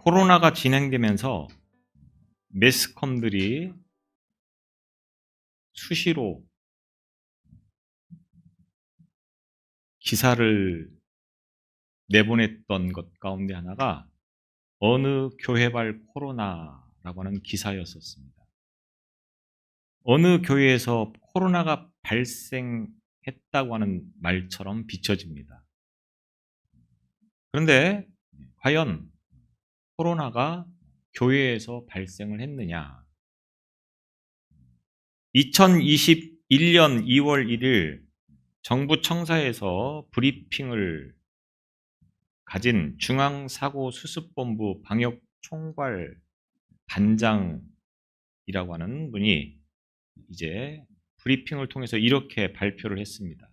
코로나가 진행되면서 매스컴들이 수시로 기사를 내보냈던 것 가운데 하나가 어느 교회발 코로나라고 하는 기사였었습니다. 어느 교회에서 코로나가 발생했다고 하는 말처럼 비춰집니다. 그런데 과연 코로나가 교회에서 발생을 했느냐? 2021년 2월 1일 정부 청사에서 브리핑을 가진 중앙사고수습본부 방역총괄 반장이라고 하는 분이 이제 브리핑을 통해서 이렇게 발표를 했습니다.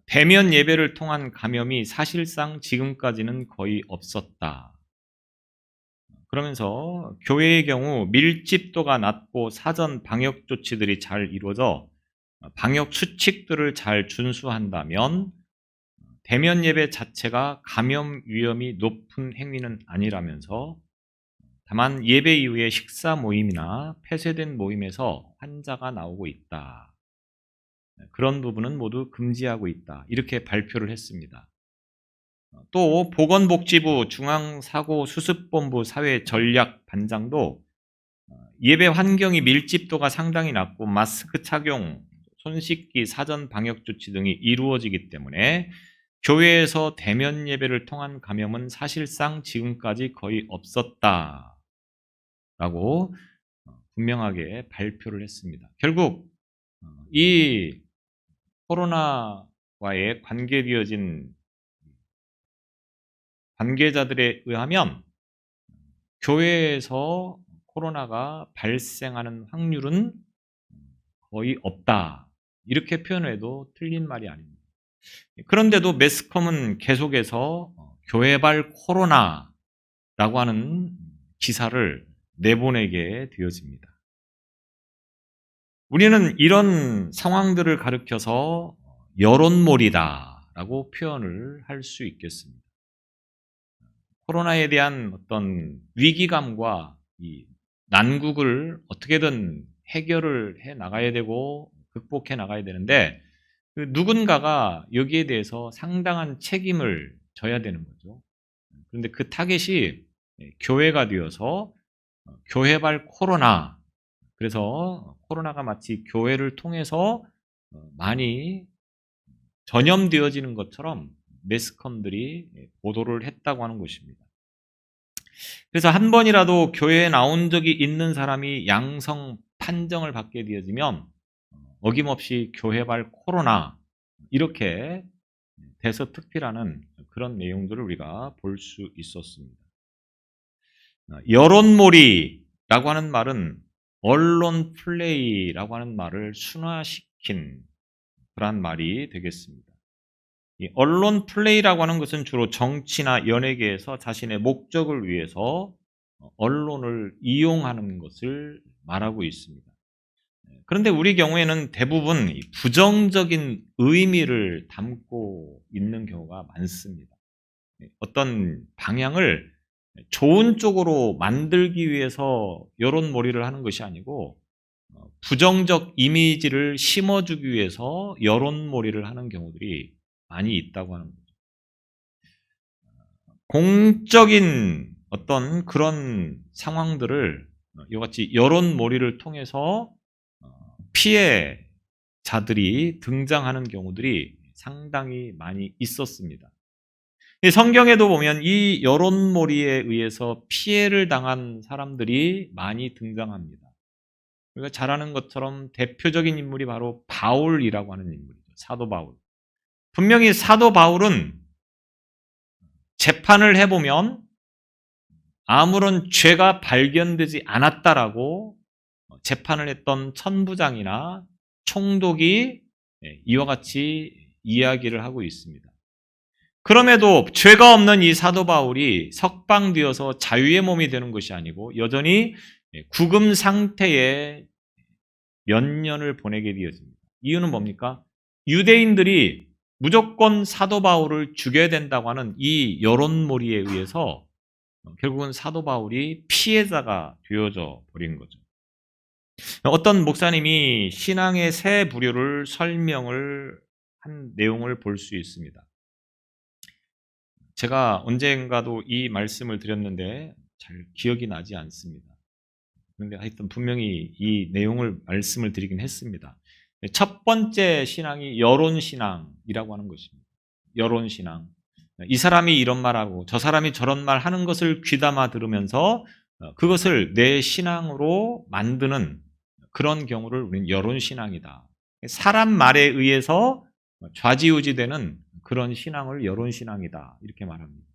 대면 예배를 통한 감염이 사실상 지금까지는 거의 없었다. 그러면서 교회의 경우 밀집도가 낮고 사전 방역 조치들이 잘 이루어져 방역 수칙들을 잘 준수한다면 대면 예배 자체가 감염 위험이 높은 행위는 아니라면서 다만 예배 이후에 식사 모임이나 폐쇄된 모임에서 환자가 나오고 있다. 그런 부분은 모두 금지하고 있다. 이렇게 발표를 했습니다. 또 보건복지부 중앙사고수습본부 사회전략반장도 예배 환경이 밀집도가 상당히 낮고 마스크 착용, 손 씻기, 사전 방역 조치 등이 이루어지기 때문에 교회에서 대면 예배를 통한 감염은 사실상 지금까지 거의 없었다라고 분명하게 발표를 했습니다. 결국 이 코로나와의 관계되어진 관계자들에 의하면 교회에서 코로나가 발생하는 확률은 거의 없다. 이렇게 표현해도 틀린 말이 아닙니다. 그런데도 매스컴은 계속해서 교회발 코로나라고 하는 기사를 내보내게 되어집니다. 우리는 이런 상황들을 가리켜서 여론몰이다라고 표현을 할 수 있겠습니다. 코로나에 대한 어떤 위기감과 이 난국을 어떻게든 해결을 해 나가야 되고 극복해 나가야 되는데 누군가가 여기에 대해서 상당한 책임을 져야 되는 거죠. 그런데 그 타겟이 교회가 되어서 교회발 코로나, 그래서 코로나가 마치 교회를 통해서 많이 전염되어지는 것처럼 매스컴들이 보도를 했다고 하는 것입니다. 그래서 한 번이라도 교회에 나온 적이 있는 사람이 양성 판정을 받게 되어지면 어김없이 교회발 코로나 이렇게 대서특필하는 그런 내용들을 우리가 볼 수 있었습니다. 여론몰이라고 하는 말은 언론 플레이라고 하는 말을 순화시킨 그런 말이 되겠습니다. 이 언론 플레이라고 하는 것은 주로 정치나 연예계에서 자신의 목적을 위해서 언론을 이용하는 것을 말하고 있습니다. 그런데 우리 경우에는 대부분 부정적인 의미를 담고 있는 경우가 많습니다. 어떤 방향을 좋은 쪽으로 만들기 위해서 여론몰이를 하는 것이 아니고 부정적 이미지를 심어주기 위해서 여론몰이를 하는 경우들이 많이 있다고 하는 거죠. 공적인 어떤 그런 상황들을 이같이 여론몰이를 통해서 피해자들이 등장하는 경우들이 상당히 많이 있었습니다. 성경에도 보면 이 여론몰이에 의해서 피해를 당한 사람들이 많이 등장합니다. 우리가 잘 아는 것처럼 대표적인 인물이 바로 바울이라고 하는 인물이죠. 사도 바울. 분명히 사도 바울은 재판을 해보면 아무런 죄가 발견되지 않았다라고 재판을 했던 천부장이나 총독이 이와 같이 이야기를 하고 있습니다. 그럼에도 죄가 없는 이 사도 바울이 석방되어서 자유의 몸이 되는 것이 아니고 여전히 구금 상태에 몇 년을 보내게 되어집니다. 이유는 뭡니까? 유대인들이 무조건 사도 바울을 죽여야 된다고 하는 이 여론몰이에 의해서 결국은 사도 바울이 피해자가 되어져 버린 거죠. 어떤 목사님이 신앙의 세 부류를 설명을 한 내용을 볼 수 있습니다. 제가 언젠가도 이 말씀을 드렸는데 잘 기억이 나지 않습니다. 그런데 하여튼 분명히 이 내용을 말씀을 드리긴 했습니다. 첫 번째 신앙이 여론신앙이라고 하는 것입니다. 여론신앙. 이 사람이 이런 말하고 저 사람이 저런 말 하는 것을 귀담아 들으면서 그것을 내 신앙으로 만드는 그런 경우를 우리는 여론신앙이다. 사람 말에 의해서 좌지우지되는 그런 신앙을 여론신앙이다. 이렇게 말합니다.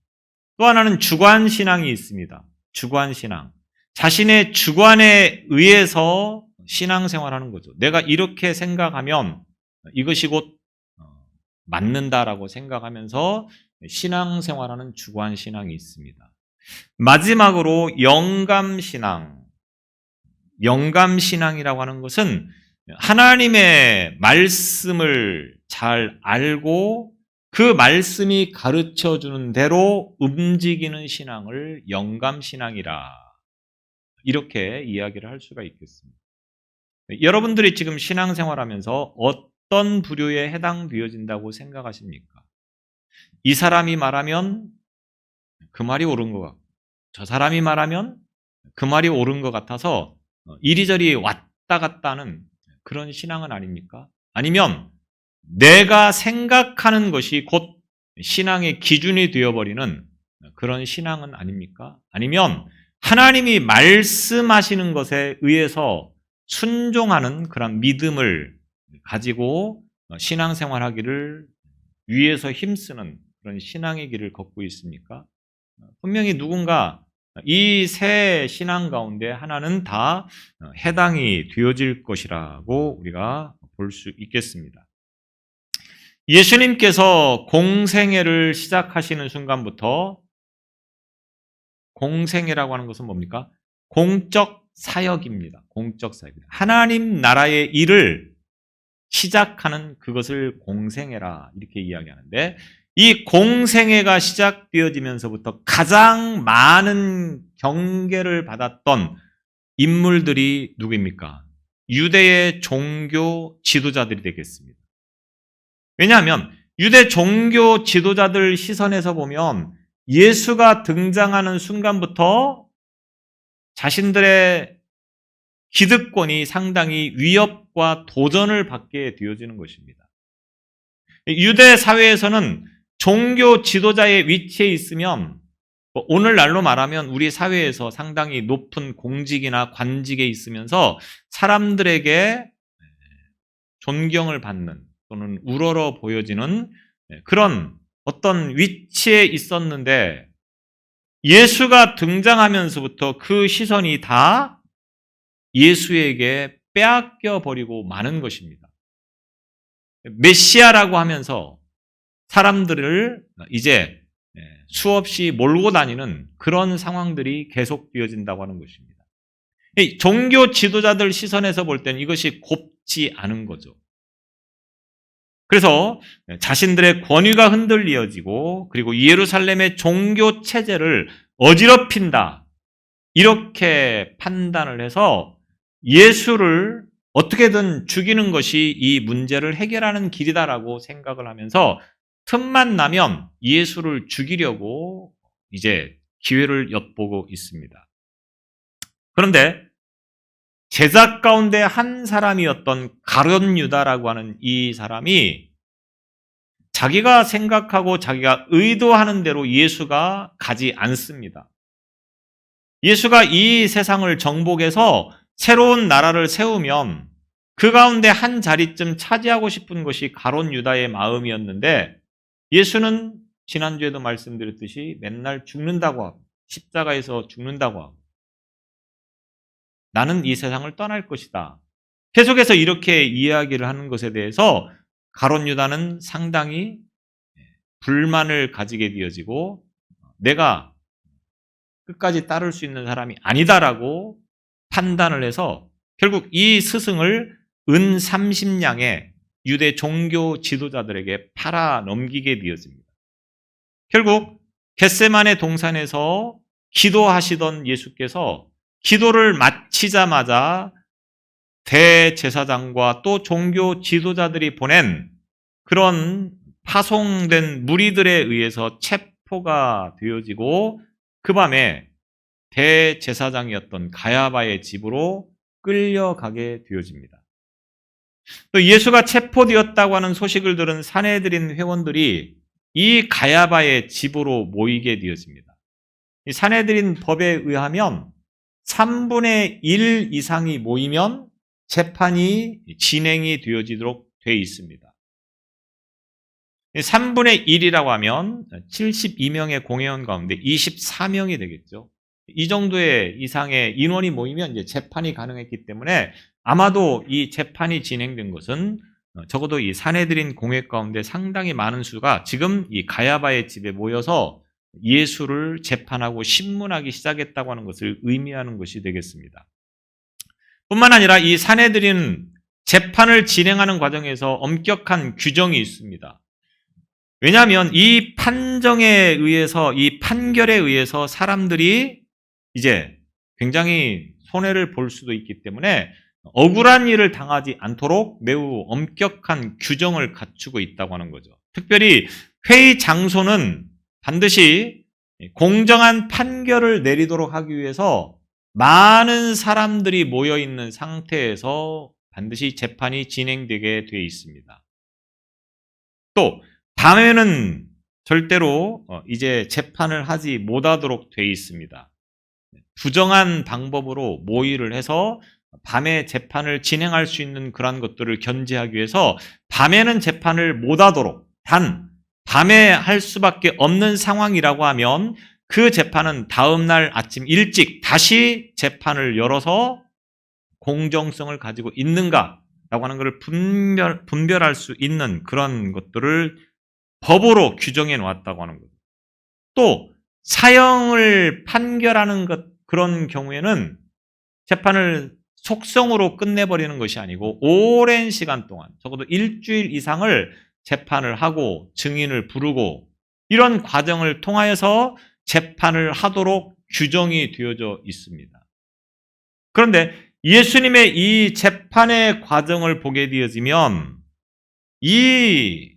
또 하나는 주관신앙이 있습니다. 주관신앙. 자신의 주관에 의해서 신앙생활하는 거죠. 내가 이렇게 생각하면 이것이 곧 맞는다라고 생각하면서 신앙생활하는 주관신앙이 있습니다. 마지막으로 영감신앙. 영감신앙이라고 하는 것은 하나님의 말씀을 잘 알고 그 말씀이 가르쳐주는 대로 움직이는 신앙을 영감신앙이라 이렇게 이야기를 할 수가 있겠습니다. 여러분들이 지금 신앙생활하면서 어떤 부류에 해당되어진다고 생각하십니까? 이 사람이 말하면 그 말이 옳은 것 같고 저 사람이 말하면 그 말이 옳은 것 같아서 이리저리 왔다 갔다 하는 그런 신앙은 아닙니까? 아니면 내가 생각하는 것이 곧 신앙의 기준이 되어버리는 그런 신앙은 아닙니까? 아니면 하나님이 말씀하시는 것에 의해서 순종하는 그런 믿음을 가지고 신앙생활하기를 위해서 힘쓰는 그런 신앙의 길을 걷고 있습니까? 분명히 누군가 이 세 신앙 가운데 하나는 다 해당이 되어질 것이라고 우리가 볼 수 있겠습니다. 예수님께서 공생애를 시작하시는 순간부터 공생애라고 하는 것은 뭡니까? 공적 사역입니다. 공적 사역입니다. 하나님 나라의 일을 시작하는 그것을 공생애라 이렇게 이야기하는데 이 공생애가 시작되어지면서부터 가장 많은 경계를 받았던 인물들이 누구입니까? 유대의 종교 지도자들이 되겠습니다. 왜냐하면 유대 종교 지도자들 시선에서 보면 예수가 등장하는 순간부터 자신들의 기득권이 상당히 위협과 도전을 받게 되어지는 것입니다. 유대 사회에서는 종교 지도자의 위치에 있으면 오늘날로 말하면 우리 사회에서 상당히 높은 공직이나 관직에 있으면서 사람들에게 존경을 받는 또는 우러러 보여지는 그런 어떤 위치에 있었는데 예수가 등장하면서부터 그 시선이 다 예수에게 빼앗겨 버리고 마는 것입니다. 메시아라고 하면서 사람들을 이제 수없이 몰고 다니는 그런 상황들이 계속되어진다고 하는 것입니다. 종교 지도자들 시선에서 볼 때는 이것이 곱지 않은 거죠. 그래서 자신들의 권위가 흔들려지고 그리고 예루살렘의 종교 체제를 어지럽힌다. 이렇게 판단을 해서 예수를 어떻게든 죽이는 것이 이 문제를 해결하는 길이다라고 생각을 하면서 틈만 나면 예수를 죽이려고 이제 기회를 엿보고 있습니다. 그런데 제자 가운데 한 사람이었던 가룟 유다라고 하는 이 사람이 자기가 생각하고 자기가 의도하는 대로 예수가 가지 않습니다. 예수가 이 세상을 정복해서 새로운 나라를 세우면 그 가운데 한 자리쯤 차지하고 싶은 것이 가룟 유다의 마음이었는데 예수는 지난주에도 말씀드렸듯이 맨날 죽는다고 하고 십자가에서 죽는다고 하고 나는 이 세상을 떠날 것이다. 계속해서 이렇게 이야기를 하는 것에 대해서 가룟 유다는 상당히 불만을 가지게 되어지고 내가 끝까지 따를 수 있는 사람이 아니다라고 판단을 해서 결국 이 스승을 은 30냥에 유대 종교 지도자들에게 팔아 넘기게 되어집니다. 결국 겟세마네 동산에서 기도하시던 예수께서 기도를 마치자마자 대제사장과 또 종교 지도자들이 보낸 그런 파송된 무리들에 의해서 체포가 되어지고 그 밤에 대제사장이었던 가야바의 집으로 끌려가게 되어집니다. 또 예수가 체포되었다고 하는 소식을 들은 산헤드린 회원들이 이 가야바의 집으로 모이게 되어집니다. 이 산헤드린 법에 의하면 3분의 1 이상이 모이면 재판이 진행이 되어지도록 되어 있습니다. 3분의 1이라고 하면 72명의 공회원 가운데 24명이 되겠죠. 이 정도의 이상의 인원이 모이면 이제 재판이 가능했기 때문에 아마도 이 재판이 진행된 것은 적어도 이 산헤드린 공회 가운데 상당히 많은 수가 지금 이 가야바의 집에 모여서 예수를 재판하고 신문하기 시작했다고 하는 것을 의미하는 것이 되겠습니다. 뿐만 아니라 이 산헤드린 재판을 진행하는 과정에서 엄격한 규정이 있습니다. 왜냐하면 이 판정에 의해서, 이 판결에 의해서 사람들이 이제 굉장히 손해를 볼 수도 있기 때문에 억울한 일을 당하지 않도록 매우 엄격한 규정을 갖추고 있다고 하는 거죠. 특별히 회의 장소는 반드시 공정한 판결을 내리도록 하기 위해서 많은 사람들이 모여 있는 상태에서 반드시 재판이 진행되게 되어 있습니다. 또 밤에는 절대로 이제 재판을 하지 못하도록 되어 있습니다. 부정한 방법으로 모의를 해서 밤에 재판을 진행할 수 있는 그런 것들을 견제하기 위해서 밤에는 재판을 못하도록, 단 밤에 할 수밖에 없는 상황이라고 하면 그 재판은 다음날 아침 일찍 다시 재판을 열어서 공정성을 가지고 있는가라고 하는 것을 분별할 수 있는 그런 것들을 법으로 규정해 놓았다고 하는 거죠. 또 사형을 판결하는 그런 경우에는 재판을 속성으로 끝내버리는 것이 아니고 오랜 시간 동안 적어도 일주일 이상을 재판을 하고 증인을 부르고 이런 과정을 통하여서 재판을 하도록 규정이 되어져 있습니다. 그런데 예수님의 이 재판의 과정을 보게 되어지면 이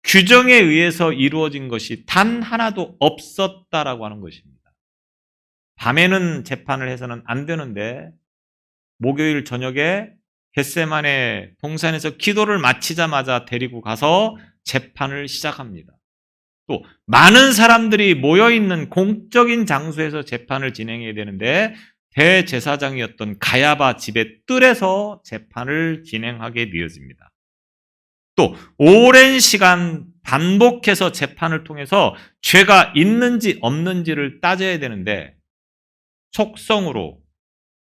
규정에 의해서 이루어진 것이 단 하나도 없었다라고 하는 것입니다. 밤에는 재판을 해서는 안 되는데 목요일 저녁에 겟세마네 동산에서 기도를 마치자마자 데리고 가서 재판을 시작합니다. 또 많은 사람들이 모여있는 공적인 장소에서 재판을 진행해야 되는데 대제사장이었던 가야바 집의 뜰에서 재판을 진행하게 되어집니다. 또 오랜 시간 반복해서 재판을 통해서 죄가 있는지 없는지를 따져야 되는데 속성으로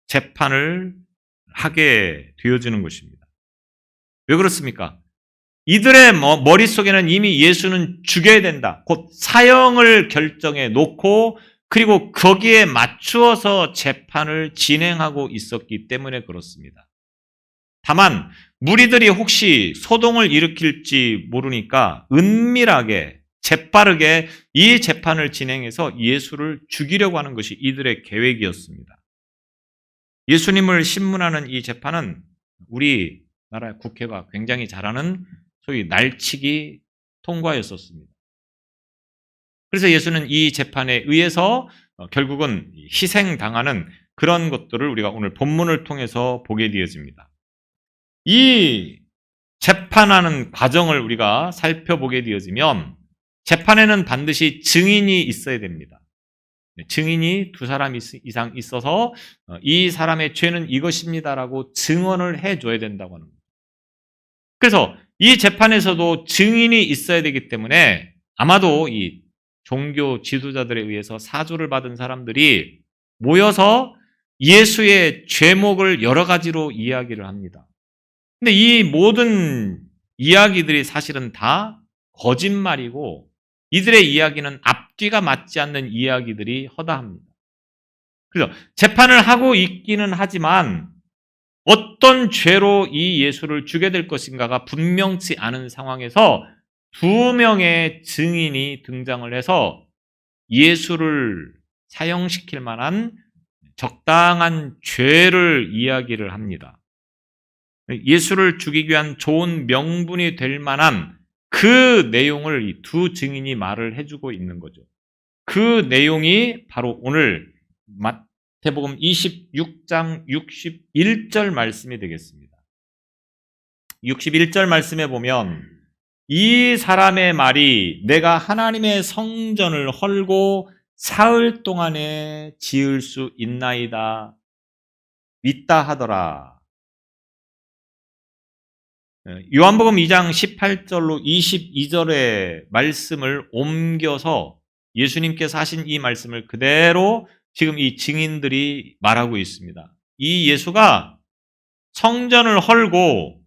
재판을 하게 되어지는 것입니다. 왜 그렇습니까? 이들의 머릿속에는 이미 예수는 죽여야 된다. 곧 사형을 결정해 놓고 그리고 거기에 맞추어서 재판을 진행하고 있었기 때문에 그렇습니다. 다만 무리들이 혹시 소동을 일으킬지 모르니까 은밀하게 재빠르게 이 재판을 진행해서 예수를 죽이려고 하는 것이 이들의 계획이었습니다. 예수님을 신문하는 이 재판은 우리나라 국회가 굉장히 잘하는 소위 날치기 통과였었습니다. 그래서 예수는 이 재판에 의해서 결국은 희생당하는 그런 것들을 우리가 오늘 본문을 통해서 보게 되어집니다. 이 재판하는 과정을 우리가 살펴보게 되어지면 재판에는 반드시 증인이 있어야 됩니다. 증인이 2사람 이상 있어서 이 사람의 죄는 이것입니다라고 증언을 해줘야 된다고 하는 거예요. 그래서 이 재판에서도 증인이 있어야 되기 때문에 아마도 이 종교 지도자들에 의해서 사주를 받은 사람들이 모여서 예수의 죄목을 여러 가지로 이야기를 합니다. 근데 이 모든 이야기들이 사실은 다 거짓말이고 이들의 이야기는 앞뒤가 맞지 않는 이야기들이 허다합니다. 그래서 재판을 하고 있기는 하지만 어떤 죄로 이 예수를 죽게 될 것인가가 분명치 않은 상황에서 2명의 증인이 등장을 해서 예수를 사형시킬 만한 적당한 죄를 이야기를 합니다. 예수를 죽이기 위한 좋은 명분이 될 만한 그 내용을 이 두 증인이 말을 해주고 있는 거죠. 그 내용이 바로 오늘 마태복음 26장 61절 말씀이 되겠습니다. 61절 말씀에 보면 이 사람의 말이 내가 하나님의 성전을 헐고 사흘 동안에 지을 수 있나이다 믿다 하더라. 요한복음 2장 18절로 22절의 말씀을 옮겨서 예수님께서 하신 이 말씀을 그대로 지금 이 증인들이 말하고 있습니다. 이 예수가 성전을 헐고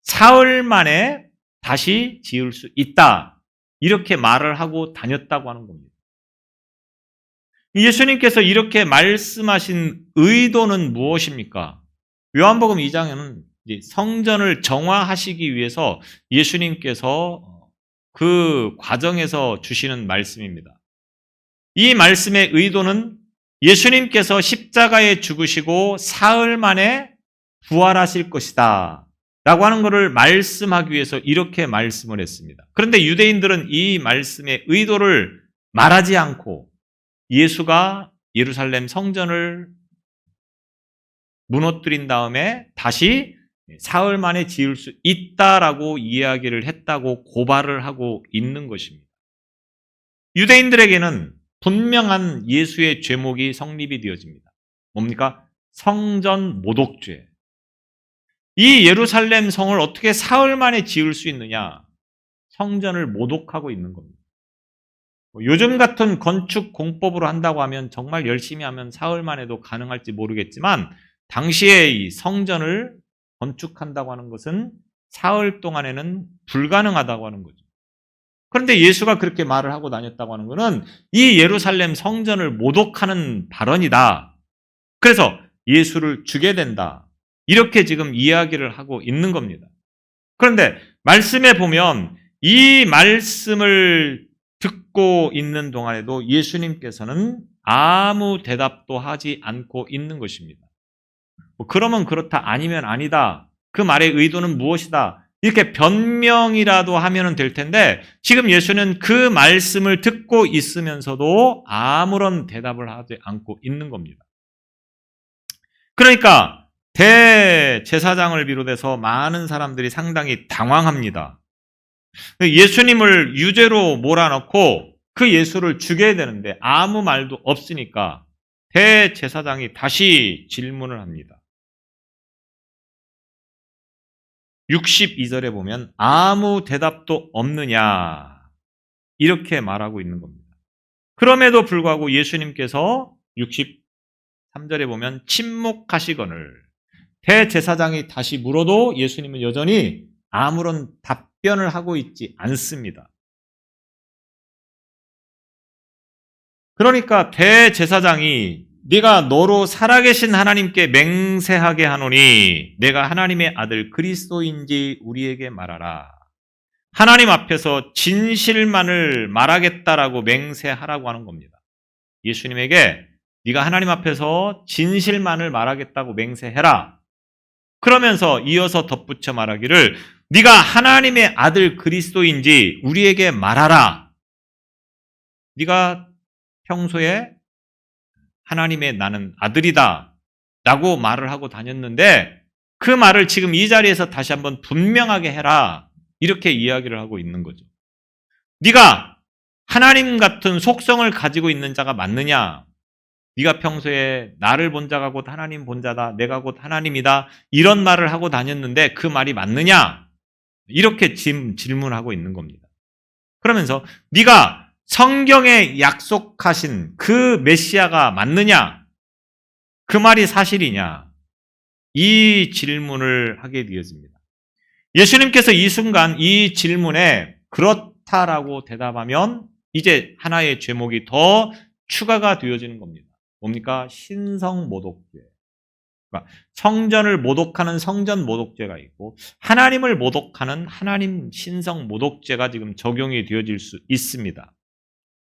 사흘 만에 다시 지을 수 있다. 이렇게 말을 하고 다녔다고 하는 겁니다. 예수님께서 이렇게 말씀하신 의도는 무엇입니까? 요한복음 2장에는 성전을 정화하시기 위해서 예수님께서 그 과정에서 주시는 말씀입니다. 이 말씀의 의도는 예수님께서 십자가에 죽으시고 사흘 만에 부활하실 것이다 라고 하는 것을 말씀하기 위해서 이렇게 말씀을 했습니다. 그런데 유대인들은 이 말씀의 의도를 말하지 않고 예수가 예루살렘 성전을 무너뜨린 다음에 다시 사흘 만에 지을 수 있다라고 이야기를 했다고 고발을 하고 있는 것입니다. 유대인들에게는 분명한 예수의 죄목이 성립이 되어집니다. 뭡니까? 성전 모독죄. 이 예루살렘 성을 어떻게 사흘 만에 지을 수 있느냐? 성전을 모독하고 있는 겁니다. 요즘 같은 건축 공법으로 한다고 하면 정말 열심히 하면 사흘 만에도 가능할지 모르겠지만 당시에 이 성전을 건축한다고 하는 것은 사흘 동안에는 불가능하다고 하는 거죠. 그런데 예수가 그렇게 말을 하고 다녔다고 하는 것은 이 예루살렘 성전을 모독하는 발언이다. 그래서 예수를 죽여야 된다. 이렇게 지금 이야기를 하고 있는 겁니다. 그런데 말씀에 보면 이 말씀을 듣고 있는 동안에도 예수님께서는 아무 대답도 하지 않고 있는 것입니다. 그러면 그렇다, 아니면 아니다. 그 말의 의도는 무엇이다. 이렇게 변명이라도 하면 될 텐데 지금 예수는 그 말씀을 듣고 있으면서도 아무런 대답을 하지 않고 있는 겁니다. 그러니까 대제사장을 비롯해서 많은 사람들이 상당히 당황합니다. 예수님을 유죄로 몰아넣고 그 예수를 죽여야 되는데 아무 말도 없으니까 대제사장이 다시 질문을 합니다. 62절에 보면 아무 대답도 없느냐 이렇게 말하고 있는 겁니다. 그럼에도 불구하고 예수님께서 63절에 보면 침묵하시거늘 대제사장이 다시 물어도 예수님은 여전히 아무런 답변을 하고 있지 않습니다. 그러니까 대제사장이 네가 너로 살아계신 하나님께 맹세하게 하노니 내가 하나님의 아들 그리스도인지 우리에게 말하라. 하나님 앞에서 진실만을 말하겠다라고 맹세하라고 하는 겁니다. 예수님에게 네가 하나님 앞에서 진실만을 말하겠다고 맹세해라. 그러면서 이어서 덧붙여 말하기를 네가 하나님의 아들 그리스도인지 우리에게 말하라. 네가 평소에 하나님의 나는 아들이다 라고 말을 하고 다녔는데 그 말을 지금 이 자리에서 다시 한번 분명하게 해라. 이렇게 이야기를 하고 있는 거죠. 네가 하나님 같은 속성을 가지고 있는 자가 맞느냐? 네가 평소에 나를 본 자가 곧 하나님 본 자다. 내가 곧 하나님이다. 이런 말을 하고 다녔는데 그 말이 맞느냐? 이렇게 질문하고 있는 겁니다. 그러면서 네가 성경에 약속하신 그 메시아가 맞느냐? 그 말이 사실이냐? 이 질문을 하게 되어집니다. 예수님께서 이 순간 이 질문에 그렇다라고 대답하면 이제 하나의 죄목이 더 추가가 되어지는 겁니다. 뭡니까? 신성모독죄. 그러니까 성전을 모독하는 성전 모독죄가 있고 하나님을 모독하는 하나님 신성 모독죄가 지금 적용이 되어질 수 있습니다.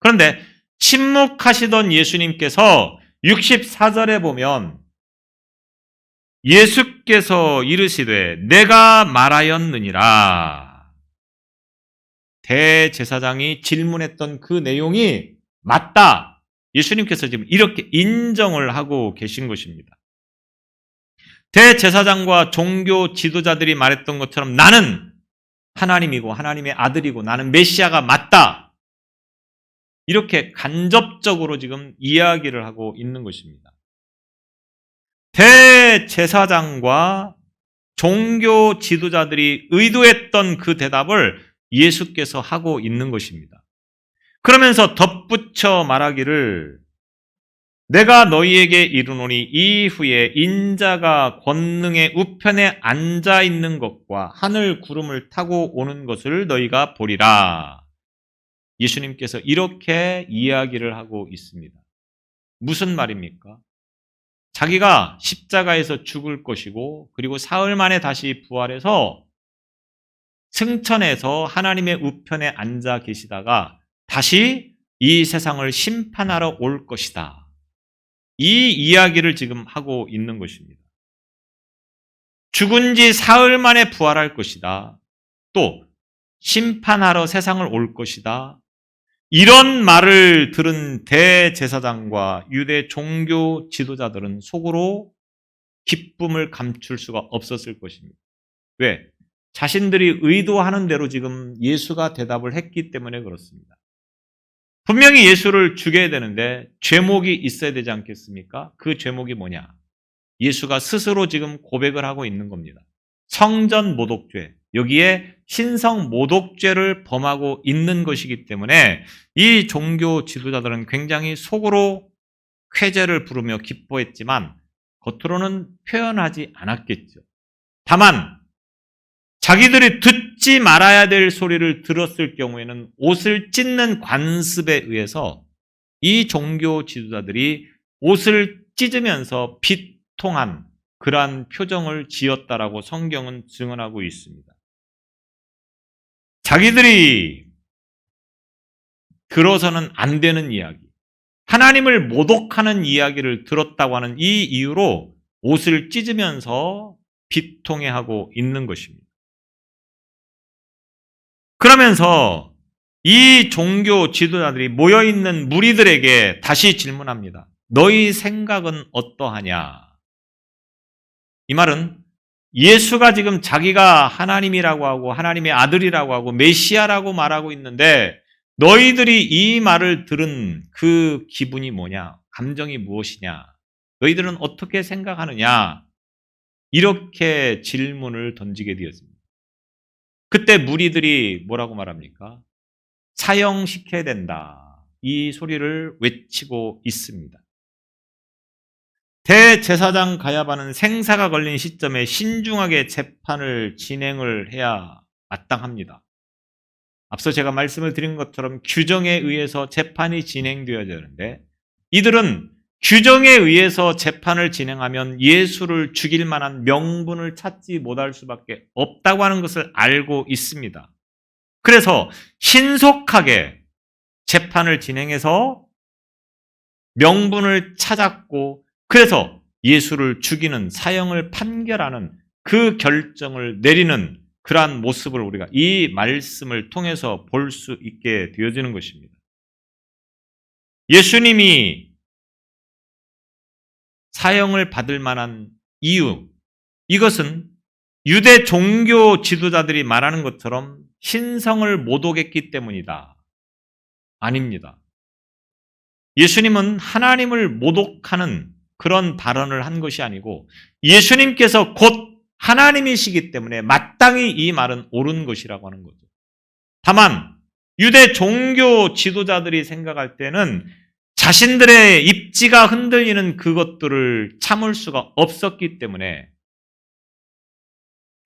그런데 침묵하시던 예수님께서 64절에 보면 예수께서 이르시되 내가 말하였느니라. 대제사장이 질문했던 그 내용이 맞다. 예수님께서 지금 이렇게 인정을 하고 계신 것입니다. 대제사장과 종교 지도자들이 말했던 것처럼 나는 하나님이고 하나님의 아들이고 나는 메시아가 맞다. 이렇게 간접적으로 지금 이야기를 하고 있는 것입니다. 대제사장과 종교 지도자들이 의도했던 그 대답을 예수께서 하고 있는 것입니다. 그러면서 덧붙여 말하기를 내가 너희에게 이르노니 이후에 인자가 권능의 우편에 앉아 있는 것과 하늘 구름을 타고 오는 것을 너희가 보리라. 예수님께서 이렇게 이야기를 하고 있습니다. 무슨 말입니까? 자기가 십자가에서 죽을 것이고 그리고 사흘 만에 다시 부활해서 승천해서 하나님의 우편에 앉아 계시다가 다시 이 세상을 심판하러 올 것이다. 이 이야기를 지금 하고 있는 것입니다. 죽은 지 사흘 만에 부활할 것이다. 또 심판하러 세상을 올 것이다. 이런 말을 들은 대제사장과 유대 종교 지도자들은 속으로 기쁨을 감출 수가 없었을 것입니다. 왜? 자신들이 의도하는 대로 지금 예수가 대답을 했기 때문에 그렇습니다. 분명히 예수를 죽여야 되는데 죄목이 있어야 되지 않겠습니까? 그 죄목이 뭐냐? 예수가 스스로 지금 고백을 하고 있는 겁니다. 성전 모독죄, 여기에 신성 모독죄를 범하고 있는 것이기 때문에 이 종교 지도자들은 굉장히 속으로 쾌재를 부르며 기뻐했지만 겉으로는 표현하지 않았겠죠. 다만 자기들이 듣지 말아야 될 소리를 들었을 경우에는 옷을 찢는 관습에 의해서 이 종교 지도자들이 옷을 찢으면서 비통한 그러한 표정을 지었다라고 성경은 증언하고 있습니다. 자기들이 들어서는 안 되는 이야기, 하나님을 모독하는 이야기를 들었다고 하는 이 이유로 옷을 찢으면서 비통해하고 있는 것입니다. 그러면서 이 종교 지도자들이 모여있는 무리들에게 다시 질문합니다. 너희 생각은 어떠하냐? 이 말은 예수가 지금 자기가 하나님이라고 하고 하나님의 아들이라고 하고 메시아라고 말하고 있는데 너희들이 이 말을 들은 그 기분이 뭐냐? 감정이 무엇이냐? 너희들은 어떻게 생각하느냐? 이렇게 질문을 던지게 되었습니다. 그때 무리들이 뭐라고 말합니까? 사형시켜야 된다. 이 소리를 외치고 있습니다. 대제사장 가야바는 생사가 걸린 시점에 신중하게 재판을 진행을 해야 마땅합니다. 앞서 제가 말씀을 드린 것처럼 규정에 의해서 재판이 진행되어야 되는데 이들은 규정에 의해서 재판을 진행하면 예수를 죽일 만한 명분을 찾지 못할 수밖에 없다고 하는 것을 알고 있습니다. 그래서 신속하게 재판을 진행해서 명분을 찾았고 그래서 예수를 죽이는 사형을 판결하는 그 결정을 내리는 그러한 모습을 우리가 이 말씀을 통해서 볼 수 있게 되어지는 것입니다. 예수님이 사형을 받을 만한 이유, 이것은 유대 종교 지도자들이 말하는 것처럼 신성을 모독했기 때문이다. 아닙니다. 예수님은 하나님을 모독하는 그런 발언을 한 것이 아니고 예수님께서 곧 하나님이시기 때문에 마땅히 이 말은 옳은 것이라고 하는 거죠. 다만 유대 종교 지도자들이 생각할 때는 자신들의 입지가 흔들리는 그것들을 참을 수가 없었기 때문에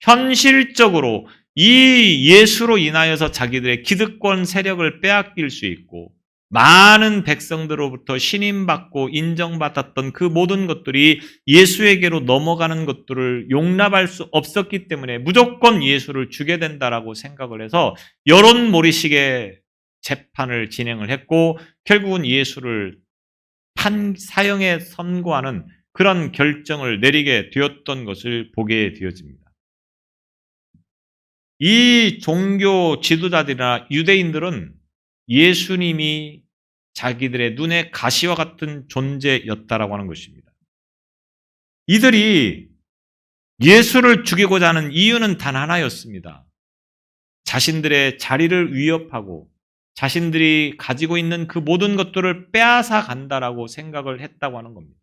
현실적으로 이 예수로 인하여서 자기들의 기득권 세력을 빼앗길 수 있고 많은 백성들로부터 신임받고 인정받았던 그 모든 것들이 예수에게로 넘어가는 것들을 용납할 수 없었기 때문에 무조건 예수를 죽여야 된다라고 생각을 해서 여론몰이식의 재판을 진행을 했고 결국은 예수를 사형에 선고하는 그런 결정을 내리게 되었던 것을 보게 되어집니다. 이 종교 지도자들이나 유대인들은 예수님이 자기들의 눈에 가시와 같은 존재였다라고 하는 것입니다. 이들이 예수를 죽이고자 하는 이유는 단 하나였습니다. 자신들의 자리를 위협하고 자신들이 가지고 있는 그 모든 것들을 빼앗아 간다라고 생각을 했다고 하는 겁니다.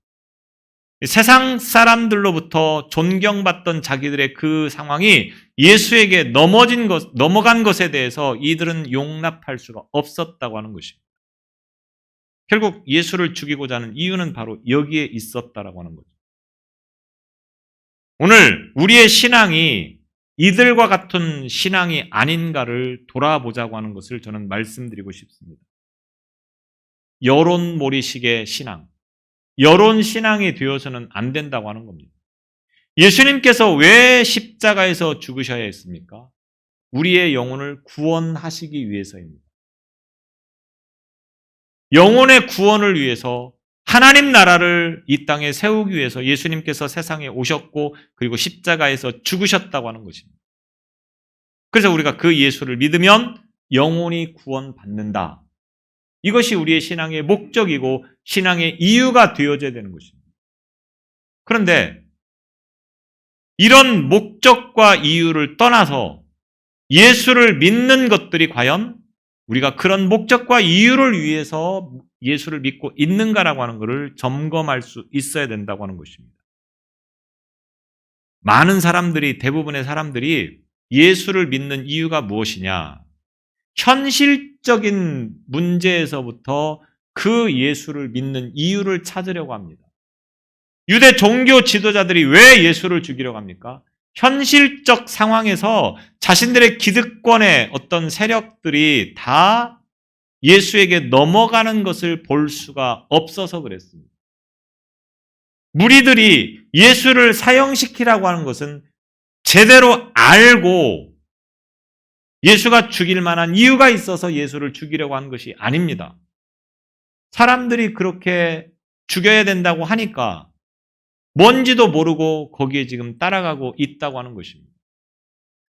세상 사람들로부터 존경받던 자기들의 그 상황이 예수에게 넘어간 것에 대해서 이들은 용납할 수가 없었다고 하는 것입니다. 결국 예수를 죽이고자 하는 이유는 바로 여기에 있었다라고 하는 거죠. 오늘 우리의 신앙이 이들과 같은 신앙이 아닌가를 돌아보자고 하는 것을 저는 말씀드리고 싶습니다. 여론몰이식의 신앙, 여론 신앙이 되어서는 안 된다고 하는 겁니다. 예수님께서 왜 십자가에서 죽으셔야 했습니까? 우리의 영혼을 구원하시기 위해서입니다. 영혼의 구원을 위해서 하나님 나라를 이 땅에 세우기 위해서 예수님께서 세상에 오셨고 그리고 십자가에서 죽으셨다고 하는 것입니다. 그래서 우리가 그 예수를 믿으면 영혼이 구원받는다. 이것이 우리의 신앙의 목적이고 신앙의 이유가 되어져야 되는 것입니다. 그런데 이런 목적과 이유를 떠나서 예수를 믿는 것들이 과연 우리가 그런 목적과 이유를 위해서 예수를 믿고 있는가라고 하는 것을 점검할 수 있어야 된다고 하는 것입니다. 많은 사람들이, 대부분의 사람들이 예수를 믿는 이유가 무엇이냐? 현실적인 문제에서부터 그 예수를 믿는 이유를 찾으려고 합니다. 유대 종교 지도자들이 왜 예수를 죽이려고 합니까? 현실적 상황에서 자신들의 기득권의 어떤 세력들이 다 예수에게 넘어가는 것을 볼 수가 없어서 그랬습니다. 무리들이 예수를 사형시키라고 하는 것은 제대로 알고 예수가 죽일 만한 이유가 있어서 예수를 죽이려고 한 것이 아닙니다. 사람들이 그렇게 죽여야 된다고 하니까 뭔지도 모르고 거기에 지금 따라가고 있다고 하는 것입니다.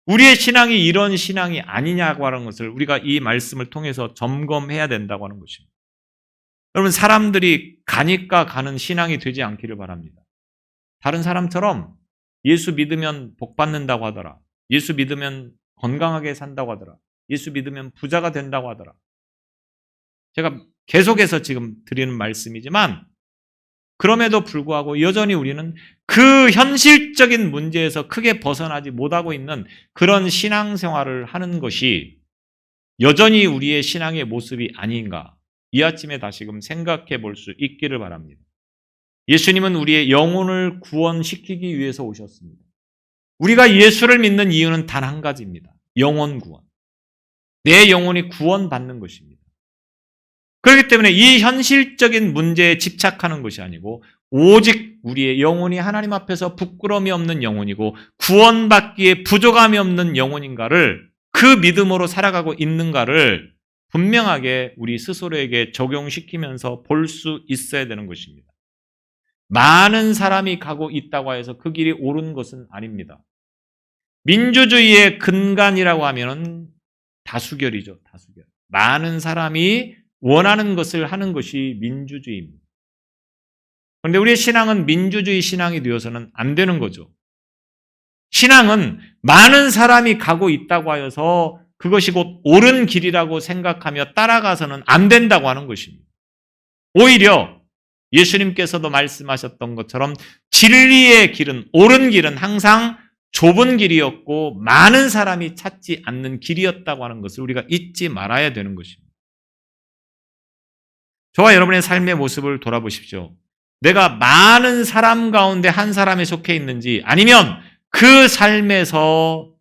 우리의 신앙이 이런 신앙이 아니냐고 하는 것을 우리가 이 말씀을 통해서 점검해야 된다고 하는 것입니다. 여러분, 사람들이 가니까 가는 신앙이 되지 않기를 바랍니다. 다른 사람처럼 예수 믿으면 복 받는다고 하더라. 예수 믿으면 건강하게 산다고 하더라. 예수 믿으면 부자가 된다고 하더라. 제가 계속해서 지금 드리는 말씀이지만 그럼에도 불구하고 여전히 우리는 그 현실적인 문제에서 크게 벗어나지 못하고 있는 그런 신앙생활을 하는 것이 여전히 우리의 신앙의 모습이 아닌가. 이 아침에 다시금 생각해 볼 수 있기를 바랍니다. 예수님은 우리의 영혼을 구원시키기 위해서 오셨습니다. 우리가 예수를 믿는 이유는 단 한 가지입니다. 영혼 구원. 내 영혼이 구원받는 것입니다. 그렇기 때문에 이 현실적인 문제에 집착하는 것이 아니고 오직 우리의 영혼이 하나님 앞에서 부끄러움이 없는 영혼이고 구원받기에 부족함이 없는 영혼인가를 그 믿음으로 살아가고 있는가를 분명하게 우리 스스로에게 적용시키면서 볼 수 있어야 되는 것입니다. 많은 사람이 가고 있다고 해서 그 길이 옳은 것은 아닙니다. 민주주의의 근간이라고 하면 다수결이죠. 다수결. 많은 사람이 원하는 것을 하는 것이 민주주의입니다. 그런데 우리의 신앙은 민주주의 신앙이 되어서는 안 되는 거죠. 신앙은 많은 사람이 가고 있다고 하여서 그것이 곧 옳은 길이라고 생각하며 따라가서는 안 된다고 하는 것입니다. 오히려 예수님께서도 말씀하셨던 것처럼 진리의 길은, 옳은 길은 항상 좁은 길이었고 많은 사람이 찾지 않는 길이었다고 하는 것을 우리가 잊지 말아야 되는 것입니다. 저와 여러분의 삶의 모습을 돌아보십시오. 내가 많은 사람 가운데 한 사람에 속해 있는지 아니면 그 삶에서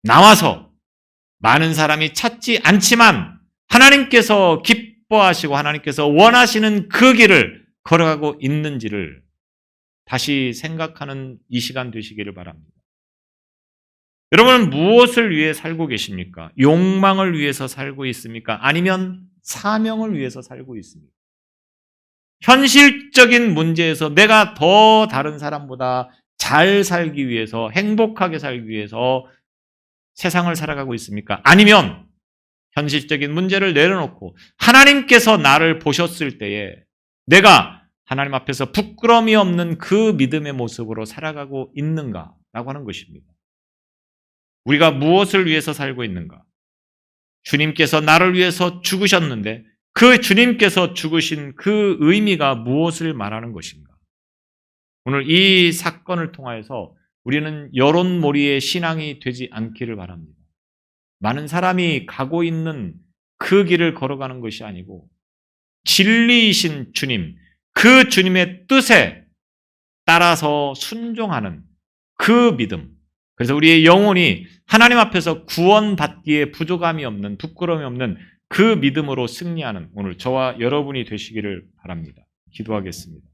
나와서 많은 사람이 찾지 않지만 하나님께서 기뻐하시고 하나님께서 원하시는 그 길을 걸어가고 있는지를 다시 생각하는 이 시간 되시기를 바랍니다. 여러분은 무엇을 위해 살고 계십니까? 욕망을 위해서 살고 있습니까? 아니면 사명을 위해서 살고 있습니까? 현실적인 문제에서 내가 더 다른 사람보다 잘 살기 위해서, 행복하게 살기 위해서 세상을 살아가고 있습니까? 아니면 현실적인 문제를 내려놓고 하나님께서 나를 보셨을 때에 내가 하나님 앞에서 부끄러움이 없는 그 믿음의 모습으로 살아가고 있는가라고 하는 것입니다. 우리가 무엇을 위해서 살고 있는가? 주님께서 나를 위해서 죽으셨는데 그 주님께서 죽으신 그 의미가 무엇을 말하는 것인가? 오늘 이 사건을 통하여서 우리는 여론몰이의 신앙이 되지 않기를 바랍니다. 많은 사람이 가고 있는 그 길을 걸어가는 것이 아니고 진리이신 주님, 그 주님의 뜻에 따라서 순종하는 그 믿음. 그래서 우리의 영혼이 하나님 앞에서 구원받기에 부족함이 없는, 부끄러움이 없는 그 믿음으로 승리하는 오늘 저와 여러분이 되시기를 바랍니다. 기도하겠습니다.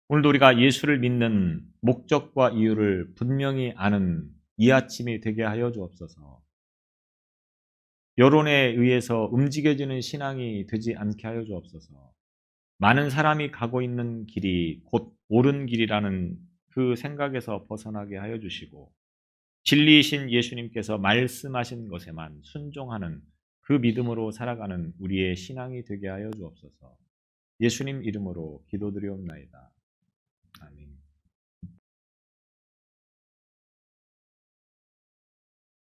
오늘도 우리가 예수를 믿는 목적과 이유를 분명히 아는 이 아침이 되게 하여 주옵소서. 여론에 의해서 움직여지는 신앙이 되지 않게 하여 주옵소서. 많은 사람이 가고 있는 길이 곧 옳은 길이라는 그 생각에서 벗어나게 하여 주시고 진리이신 예수님께서 말씀하신 것에만 순종하는 그 믿음으로 살아가는 우리의 신앙이 되게 하여 주옵소서. 예수님 이름으로 기도드리옵나이다. 아멘.